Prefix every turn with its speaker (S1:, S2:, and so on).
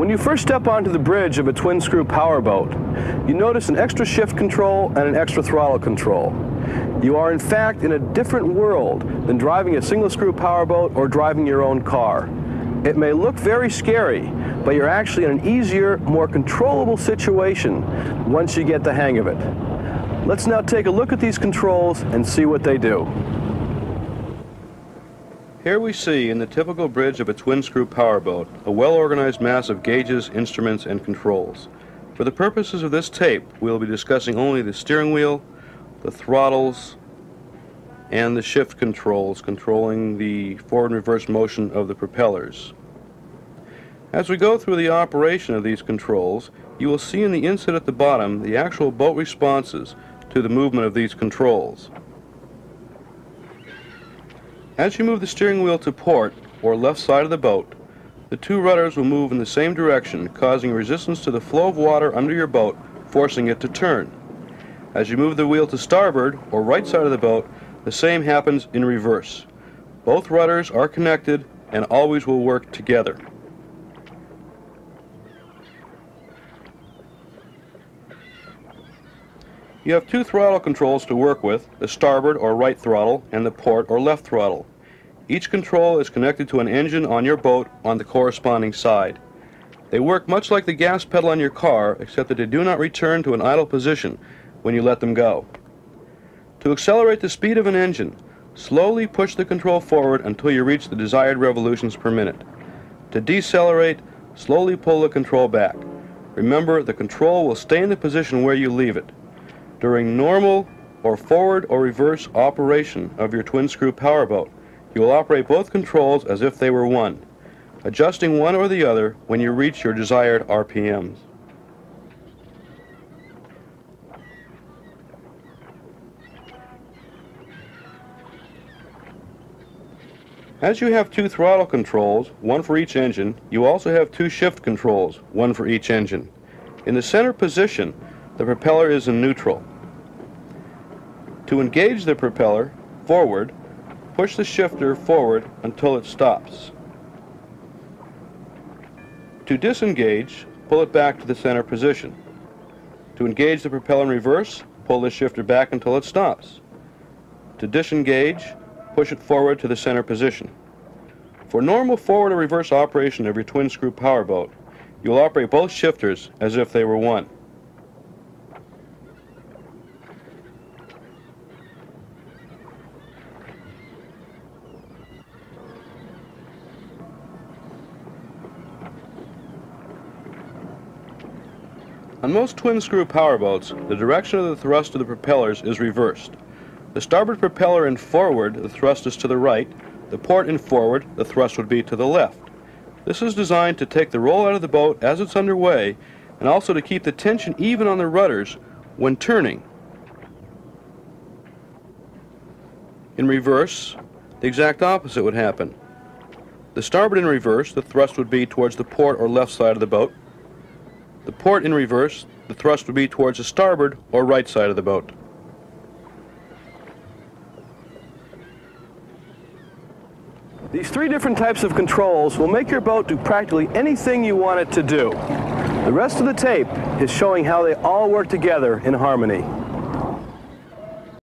S1: When you first step onto the bridge of a twin-screw powerboat, you notice an extra shift control and an extra throttle control. You are in fact in a different world than driving a single-screw powerboat or driving your own car. It may look very scary, but you're actually in an easier, more controllable situation once you get the hang of it. Let's now take a look at these controls and see what they do. Here we see, in the typical bridge of a twin-screw powerboat, a well-organized mass of gauges, instruments, and controls. For the purposes of this tape, we'll be discussing only the steering wheel, the throttles, and the shift controls controlling the forward and reverse motion of the propellers. As we go through the operation of these controls, you will see in the inset at the bottom the actual boat responses to the movement of these controls. As you move the steering wheel to port, or left side of the boat, the two rudders will move in the same direction, causing resistance to the flow of water under your boat, forcing it to turn. As you move the wheel to starboard, or right side of the boat, the same happens in reverse. Both rudders are connected and always will work together. You have two throttle controls to work with, the starboard or right throttle and the port or left throttle. Each control is connected to an engine on your boat on the corresponding side. They work much like the gas pedal on your car, except that they do not return to an idle position when you let them go. To accelerate the speed of an engine, slowly push the control forward until you reach the desired revolutions per minute. To decelerate, slowly pull the control back. Remember, the control will stay in the position where you leave it. During normal or forward or reverse operation of your twin-screw powerboat, you will operate both controls as if they were one, adjusting one or the other when you reach your desired RPMs. As you have two throttle controls, one for each engine, you also have two shift controls, one for each engine. In the center position, the propeller is in neutral. To engage the propeller forward, push the shifter forward until it stops. To disengage, pull it back to the center position. To engage the propeller in reverse, pull the shifter back until it stops. To disengage, push it forward to the center position. For normal forward or reverse operation of your twin-screw powerboat, you will operate both shifters as if they were one. On most twin-screw powerboats, the direction of the thrust of the propellers is reversed. The starboard propeller in forward, the thrust is to the right. The port in forward, the thrust would be to the left. This is designed to take the roll out of the boat as it's underway, and also to keep the tension even on the rudders when turning. In reverse, the exact opposite would happen. The starboard in reverse, the thrust would be towards the port or left side of the boat. The port in reverse, the thrust would be towards the starboard or right side of the boat. These three different types of controls will make your boat do practically anything you want it to do. The rest of the tape is showing how they all work together in harmony.